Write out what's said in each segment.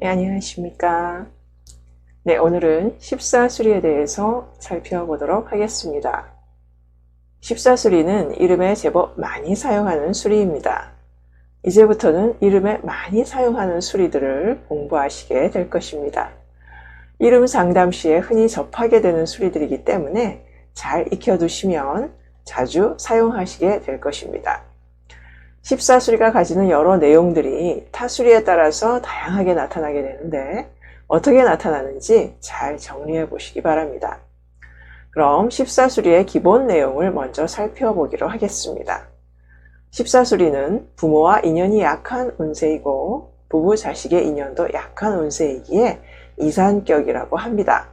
네, 안녕하십니까. 네, 오늘은 십사수리에 대해서 살펴보도록 하겠습니다. 십사수리는 이름에 제법 많이 사용하는 수리입니다. 이제부터는 이름에 많이 사용하는 수리들을 공부하시게 될 것입니다. 이름 상담 시에 흔히 접하게 되는 수리들이기 때문에 잘 익혀두시면 자주 사용하시게 될 것입니다. 십사수리가 가지는 여러 내용들이 타수리에 따라서 다양하게 나타나게 되는데 어떻게 나타나는지 잘 정리해 보시기 바랍니다. 그럼 십사수리의 기본 내용을 먼저 살펴보기로 하겠습니다. 십사수리는 부모와 인연이 약한 운세이고 부부 자식의 인연도 약한 운세이기에 이산격이라고 합니다.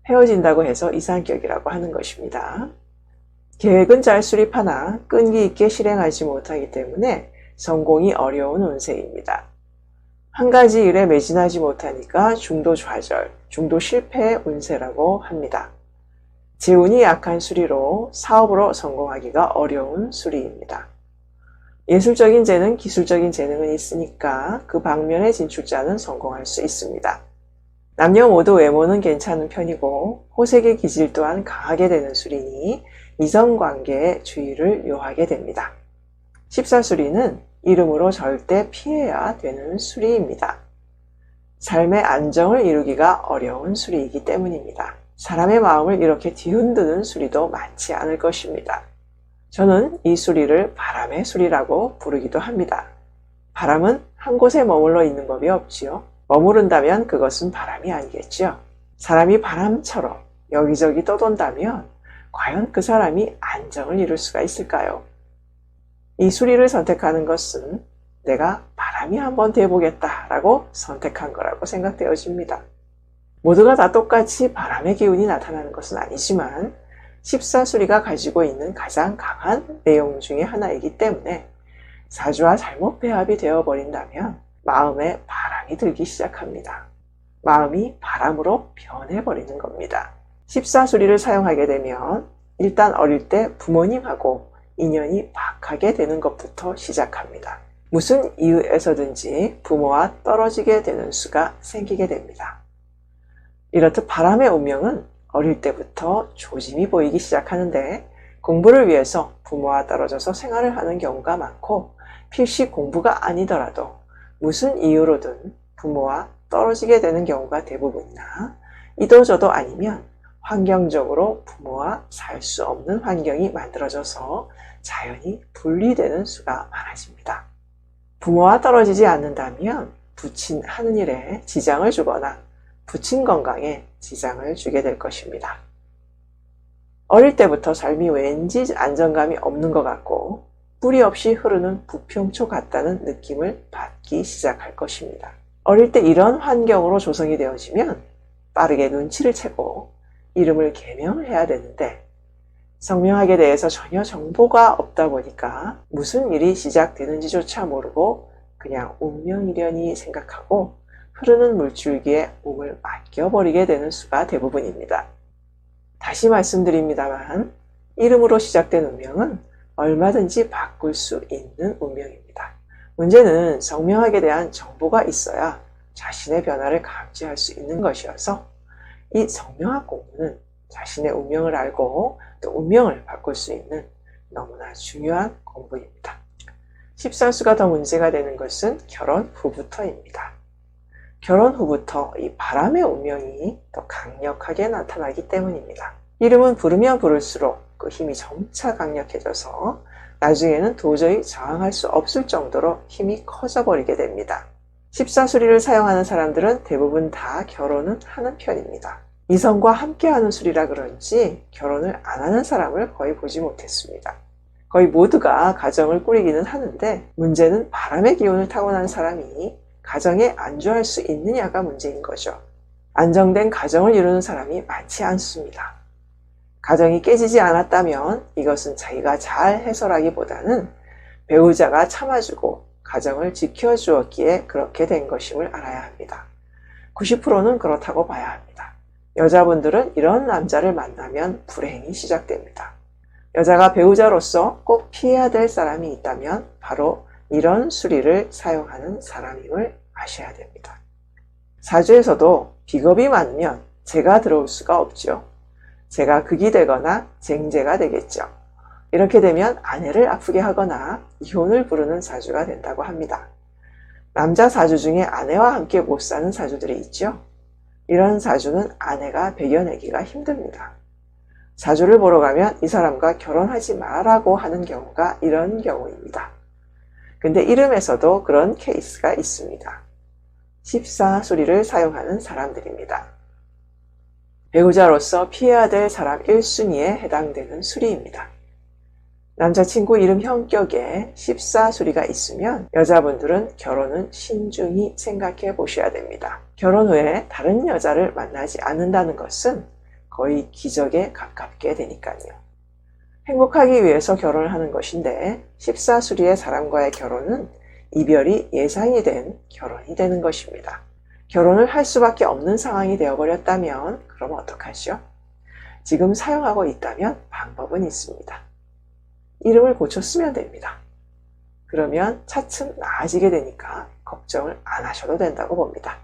헤어진다고 해서 이산격이라고 하는 것입니다. 계획은 잘 수립하나 끈기 있게 실행하지 못하기 때문에 성공이 어려운 운세입니다. 한 가지 일에 매진하지 못하니까 중도 좌절, 중도 실패의 운세라고 합니다. 재운이 약한 수리로 사업으로 성공하기가 어려운 수리입니다. 예술적인 재능, 기술적인 재능은 있으니까 그 방면의 진출자는 성공할 수 있습니다. 남녀 모두 외모는 괜찮은 편이고 호색의 기질 또한 강하게 되는 수리니 이성관계에 주의를 요하게 됩니다. 십사수리는 이름으로 절대 피해야 되는 수리입니다. 삶의 안정을 이루기가 어려운 수리이기 때문입니다. 사람의 마음을 이렇게 뒤흔드는 수리도 많지 않을 것입니다. 저는 이 수리를 바람의 수리라고 부르기도 합니다. 바람은 한 곳에 머물러 있는 법이 없지요. 머무른다면 그것은 바람이 아니겠죠. 사람이 바람처럼 여기저기 떠돈다면 과연 그 사람이 안정을 이룰 수가 있을까요? 이 수리를 선택하는 것은 내가 바람이 한번 돼보겠다라고 선택한 거라고 생각되어집니다. 모두가 다 똑같이 바람의 기운이 나타나는 것은 아니지만 십사수리가 가지고 있는 가장 강한 내용 중에 하나이기 때문에 사주와 잘못 배합이 되어버린다면 마음에 바람이 들기 시작합니다. 마음이 바람으로 변해버리는 겁니다. 십사수리를 사용하게 되면 일단 어릴 때 부모님하고 인연이 박하게 되는 것부터 시작합니다. 무슨 이유에서든지 부모와 떨어지게 되는 수가 생기게 됩니다. 이렇듯 바람의 운명은 어릴 때부터 조짐이 보이기 시작하는데 공부를 위해서 부모와 떨어져서 생활을 하는 경우가 많고 필시 공부가 아니더라도 무슨 이유로든 부모와 떨어지게 되는 경우가 대부분이나 이도저도 아니면 환경적으로 부모와 살 수 없는 환경이 만들어져서 자연히 분리되는 수가 많아집니다. 부모와 떨어지지 않는다면 부친 하는 일에 지장을 주거나 부친 건강에 지장을 주게 될 것입니다. 어릴 때부터 삶이 왠지 안정감이 없는 것 같고 뿌리 없이 흐르는 부평초 같다는 느낌을 받기 시작할 것입니다. 어릴 때 이런 환경으로 조성이 되어지면 빠르게 눈치를 채고 이름을 개명해야 되는데 성명학에 대해서 전혀 정보가 없다 보니까 무슨 일이 시작되는지조차 모르고 그냥 운명이려니 생각하고 흐르는 물줄기에 몸을 맡겨버리게 되는 수가 대부분입니다. 다시 말씀드립니다만 이름으로 시작된 운명은 얼마든지 바꿀 수 있는 운명입니다. 문제는 성명학에 대한 정보가 있어야 자신의 변화를 감지할 수 있는 것이어서 이 성명학 공부는 자신의 운명을 알고 또 운명을 바꿀 수 있는 너무나 중요한 공부입니다. 십사수가 더 문제가 되는 것은 결혼 후부터입니다. 결혼 후부터 이 바람의 운명이 더 강력하게 나타나기 때문입니다. 이름은 부르면 부를수록 그 힘이 점차 강력해져서 나중에는 도저히 저항할 수 없을 정도로 힘이 커져버리게 됩니다. 십사수리를 사용하는 사람들은 대부분 다 결혼은 하는 편입니다. 이성과 함께하는 수리라 그런지 결혼을 안 하는 사람을 거의 보지 못했습니다. 거의 모두가 가정을 꾸리기는 하는데 문제는 바람의 기운을 타고난 사람이 가정에 안주할 수 있느냐가 문제인 거죠. 안정된 가정을 이루는 사람이 많지 않습니다. 가정이 깨지지 않았다면 이것은 자기가 잘 해설하기보다는 배우자가 참아주고 가정을 지켜주었기에 그렇게 된 것임을 알아야 합니다. 90%는 그렇다고 봐야 합니다. 여자분들은 이런 남자를 만나면 불행이 시작됩니다. 여자가 배우자로서 꼭 피해야 될 사람이 있다면 바로 이런 수리를 사용하는 사람임을 아셔야 됩니다. 사주에서도 비겁이 많으면 재가 들어올 수가 없죠. 재가 극이 되거나 쟁재가 되겠죠. 이렇게 되면 아내를 아프게 하거나 이혼을 부르는 사주가 된다고 합니다. 남자 사주 중에 아내와 함께 못 사는 사주들이 있죠. 이런 사주는 아내가 배겨내기가 힘듭니다. 사주를 보러 가면 이 사람과 결혼하지 말라고 하는 경우가 이런 경우입니다. 근데 이름에서도 그런 케이스가 있습니다. 14수리를 사용하는 사람들입니다. 배우자로서 피해야 될 사람 1순위에 해당되는 수리입니다. 남자친구 이름 형격에 14수리가 있으면 여자분들은 결혼은 신중히 생각해 보셔야 됩니다. 결혼 후에 다른 여자를 만나지 않는다는 것은 거의 기적에 가깝게 되니까요. 행복하기 위해서 결혼을 하는 것인데 14수리의 사람과의 결혼은 이별이 예상이 된 결혼이 되는 것입니다. 결혼을 할 수밖에 없는 상황이 되어버렸다면 그럼 어떡하죠? 지금 사용하고 있다면 방법은 있습니다. 이름을 고쳤으면 됩니다. 그러면 차츰 나아지게 되니까 걱정을 안 하셔도 된다고 봅니다.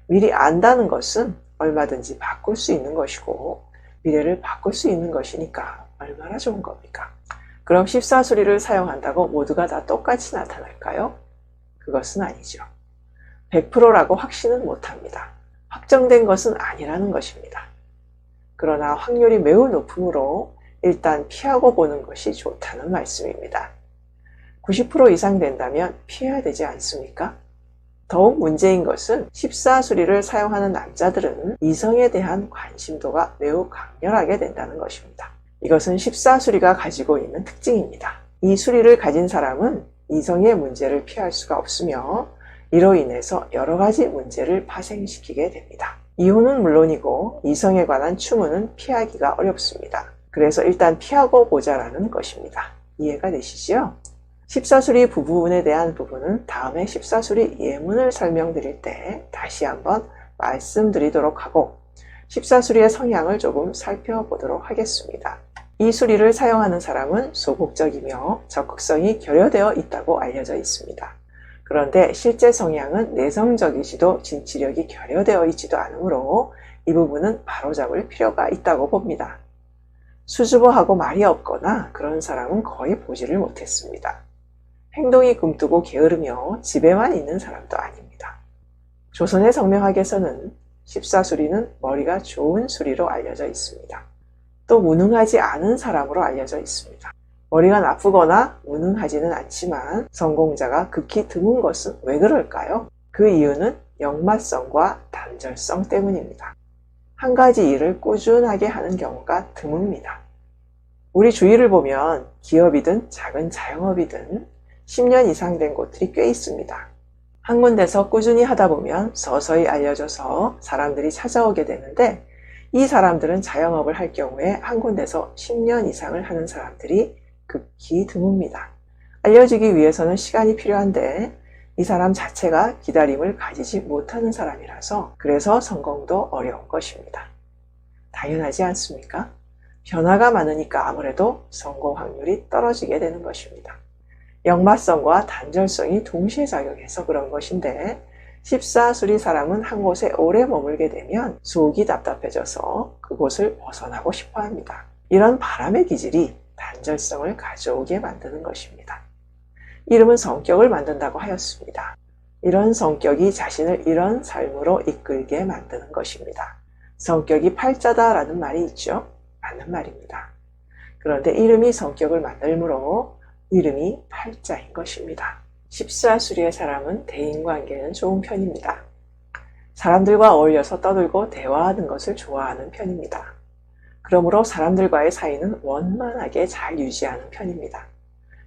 미리 안다는 것은 얼마든지 바꿀 수 있는 것이고 미래를 바꿀 수 있는 것이니까 얼마나 좋은 겁니까? 그럼 14수리를 사용한다고 모두가 다 똑같이 나타날까요? 그것은 아니죠. 100%라고 확신은 못합니다. 확정된 것은 아니라는 것입니다. 그러나 확률이 매우 높으므로 일단 피하고 보는 것이 좋다는 말씀입니다. 90% 이상 된다면 피해야 되지 않습니까? 더욱 문제인 것은 14수리를 사용하는 남자들은 이성에 대한 관심도가 매우 강렬하게 된다는 것입니다. 이것은 14수리가 가지고 있는 특징입니다. 이 수리를 가진 사람은 이성의 문제를 피할 수가 없으며 이로 인해서 여러 가지 문제를 파생시키게 됩니다. 이혼은 물론이고 이성에 관한 추문은 피하기가 어렵습니다. 그래서 일단 피하고 보자라는 것입니다. 이해가 되시죠? 14수리 부분에 대한 부분은 다음에 14수리 예문을 설명드릴 때 다시 한번 말씀드리도록 하고 14수리의 성향을 조금 살펴보도록 하겠습니다. 이 수리를 사용하는 사람은 소극적이며 적극성이 결여되어 있다고 알려져 있습니다. 그런데 실제 성향은 내성적이지도 진취력이 결여되어 있지도 않으므로 이 부분은 바로잡을 필요가 있다고 봅니다. 수줍어하고 말이 없거나 그런 사람은 거의 보지를 못했습니다. 행동이 굼뜨고 게으르며 집에만 있는 사람도 아닙니다. 조선의 성명학에서는 14수리는 머리가 좋은 수리로 알려져 있습니다. 또 무능하지 않은 사람으로 알려져 있습니다. 머리가 나쁘거나 무능하지는 않지만 성공자가 극히 드문 것은 왜 그럴까요? 그 이유는 역마성과 단절성 때문입니다. 한 가지 일을 꾸준하게 하는 경우가 드뭅니다. 우리 주위를 보면 기업이든 작은 자영업이든 10년 이상 된 곳들이 꽤 있습니다. 한 군데서 꾸준히 하다 보면 서서히 알려져서 사람들이 찾아오게 되는데 이 사람들은 자영업을 할 경우에 한 군데서 10년 이상을 하는 사람들이 극히 드뭅니다. 알려지기 위해서는 시간이 필요한데 이 사람 자체가 기다림을 가지지 못하는 사람이라서 그래서 성공도 어려운 것입니다. 당연하지 않습니까? 변화가 많으니까 아무래도 성공 확률이 떨어지게 되는 것입니다. 역마성과 단절성이 동시에 작용해서 그런 것인데 14수리 사람은 한 곳에 오래 머물게 되면 속이 답답해져서 그곳을 벗어나고 싶어 합니다. 이런 바람의 기질이 단절성을 가져오게 만드는 것입니다. 이름은 성격을 만든다고 하였습니다. 이런 성격이 자신을 이런 삶으로 이끌게 만드는 것입니다. 성격이 팔자다라는 말이 있죠. 맞는 말입니다. 그런데 이름이 성격을 만들므로 이름이 팔자인 것입니다. 14수리의 사람은 대인관계는 좋은 편입니다. 사람들과 어울려서 떠들고 대화하는 것을 좋아하는 편입니다. 그러므로 사람들과의 사이는 원만하게 잘 유지하는 편입니다.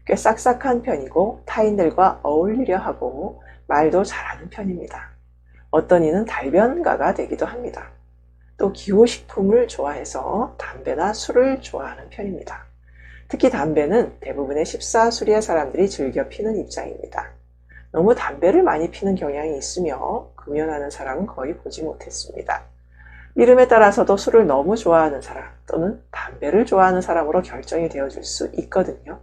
꽤 싹싹한 편이고 타인들과 어울리려 하고 말도 잘하는 편입니다. 어떤 이는 달변가가 되기도 합니다. 또 기호식품을 좋아해서 담배나 술을 좋아하는 편입니다. 특히 담배는 대부분의 14수리의 사람들이 즐겨 피는 입장입니다. 너무 담배를 많이 피는 경향이 있으며 금연하는 사람은 거의 보지 못했습니다. 이름에 따라서도 술을 너무 좋아하는 사람 또는 담배를 좋아하는 사람으로 결정이 되어줄 수 있거든요.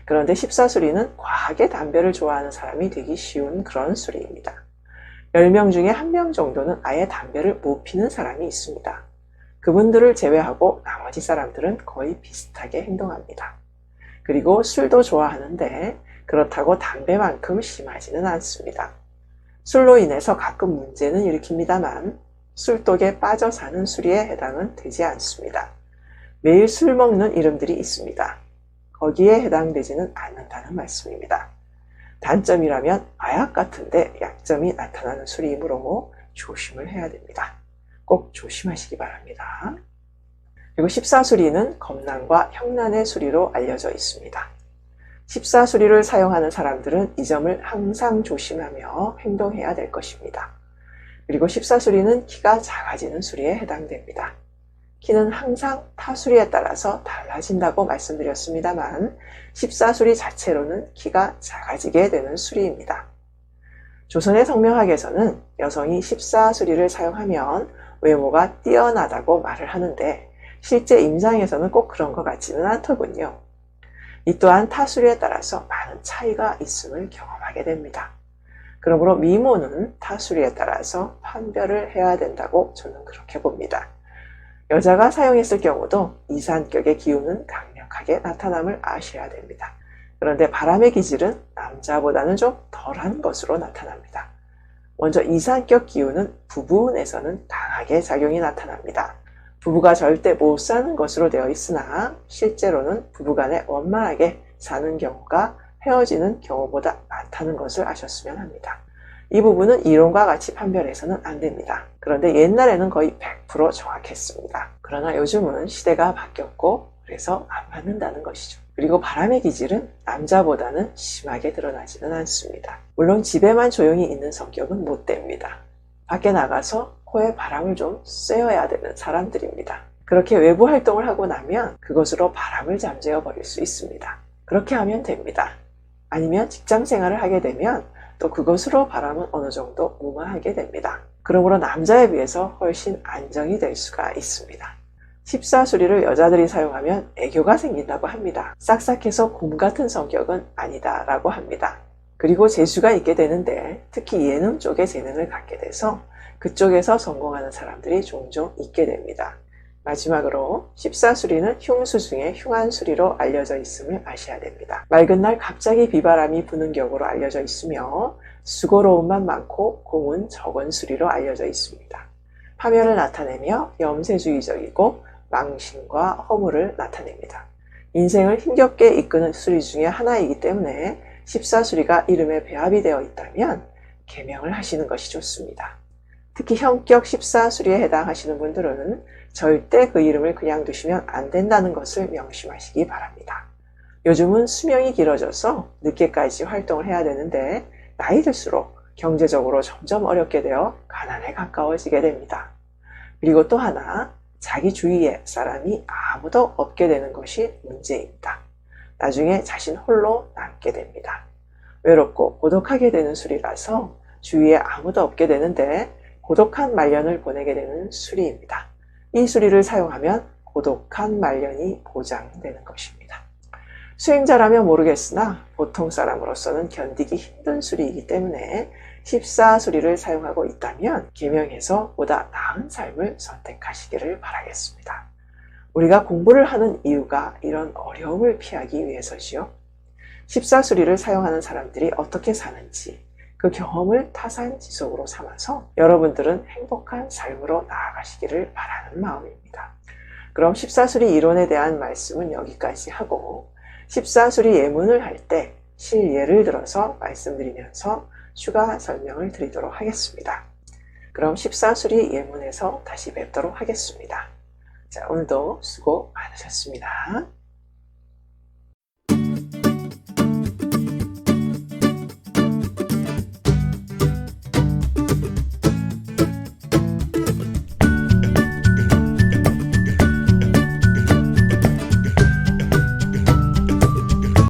그런데 14수리는 과하게 담배를 좋아하는 사람이 되기 쉬운 그런 수리입니다. 10명 중에 1명 정도는 아예 담배를 못 피는 사람이 있습니다. 그분들을 제외하고 나머지 사람들은 거의 비슷하게 행동합니다. 그리고 술도 좋아하는데 그렇다고 담배만큼 심하지는 않습니다. 술로 인해서 가끔 문제는 일으킵니다만 술독에 빠져 사는 수리에 해당은 되지 않습니다. 매일 술 먹는 이름들이 있습니다. 거기에 해당되지는 않는다는 말씀입니다. 단점이라면 마약 같은데 약점이 나타나는 술이므로 조심을 해야 됩니다. 꼭 조심하시기 바랍니다. 그리고 14수리는 검난과 형난의 수리로 알려져 있습니다. 14수리를 사용하는 사람들은 이 점을 항상 조심하며 행동해야 될 것입니다. 그리고 14수리는 키가 작아지는 수리에 해당됩니다. 키는 항상 타수리에 따라서 달라진다고 말씀드렸습니다만 14수리 자체로는 키가 작아지게 되는 수리입니다. 조선의 성명학에서는 여성이 14수리를 사용하면 외모가 뛰어나다고 말을 하는데 실제 임상에서는 꼭 그런 것 같지는 않더군요. 이 또한 타수리에 따라서 많은 차이가 있음을 경험하게 됩니다. 그러므로 미모는 타수리에 따라서 판별을 해야 된다고 저는 그렇게 봅니다. 여자가 사용했을 경우도 이산격의 기운은 강력하게 나타남을 아셔야 됩니다. 그런데 바람의 기질은 남자보다는 좀 덜한 것으로 나타납니다. 먼저 이산격 기운은 부부운에서는 강하게 작용이 나타납니다. 부부가 절대 못 사는 것으로 되어 있으나 실제로는 부부간에 원만하게 사는 경우가 헤어지는 경우보다 많다는 것을 아셨으면 합니다. 이 부분은 이론과 같이 판별해서는 안 됩니다. 그런데 옛날에는 거의 100% 정확했습니다. 그러나 요즘은 시대가 바뀌었고 그래서 안 맞는다는 것이죠. 그리고 바람의 기질은 남자보다는 심하게 드러나지는 않습니다. 물론 집에만 조용히 있는 성격은 못 됩니다. 밖에 나가서 코에 바람을 좀 쐬어야 되는 사람들입니다. 그렇게 외부 활동을 하고 나면 그것으로 바람을 잠재워 버릴 수 있습니다. 그렇게 하면 됩니다. 아니면 직장 생활을 하게 되면 또 그것으로 바람은 어느 정도 무마하게 됩니다. 그러므로 남자에 비해서 훨씬 안정이 될 수가 있습니다. 14수리를 여자들이 사용하면 애교가 생긴다고 합니다. 싹싹해서 곰 같은 성격은 아니다 라고 합니다. 그리고 재수가 있게 되는데 특히 예능 쪽에 재능을 갖게 돼서 그쪽에서 성공하는 사람들이 종종 있게 됩니다. 마지막으로 14수리는 흉수 중에 흉한 수리로 알려져 있음을 아셔야 됩니다. 맑은 날 갑자기 비바람이 부는 격으로 알려져 있으며 수고로움만 많고 공은 적은 수리로 알려져 있습니다. 파멸을 나타내며 염세주의적이고 망신과 허물을 나타냅니다. 인생을 힘겹게 이끄는 수리 중에 하나이기 때문에 14수리가 이름에 배합이 되어 있다면 개명을 하시는 것이 좋습니다. 특히 형격 14수리에 해당하시는 분들은 절대 그 이름을 그냥 두시면 안 된다는 것을 명심하시기 바랍니다. 요즘은 수명이 길어져서 늦게까지 활동을 해야 되는데 나이 들수록 경제적으로 점점 어렵게 되어 가난에 가까워지게 됩니다. 그리고 또 하나, 자기 주위에 사람이 아무도 없게 되는 것이 문제입니다. 나중에 자신 홀로 남게 됩니다. 외롭고 고독하게 되는 수리라서 주위에 아무도 없게 되는데 고독한 말년을 보내게 되는 수리입니다. 이 수리를 사용하면 고독한 말년이 보장되는 것입니다. 수행자라면 모르겠으나 보통 사람으로서는 견디기 힘든 수리이기 때문에 14수리를 사용하고 있다면 계명해서 보다 나은 삶을 선택하시기를 바라겠습니다. 우리가 공부를 하는 이유가 이런 어려움을 피하기 위해서지요. 14수리를 사용하는 사람들이 어떻게 사는지 그 경험을 타산지석으로 삼아서 여러분들은 행복한 삶으로 나아가시기를 바라는 마음입니다. 그럼 14수리 이론에 대한 말씀은 여기까지 하고 14수리 예문을 할 때 실예를 들어서 말씀드리면서 추가 설명을 드리도록 하겠습니다. 그럼 14수리 예문에서 다시 뵙도록 하겠습니다. 자, 오늘도 수고 많으셨습니다.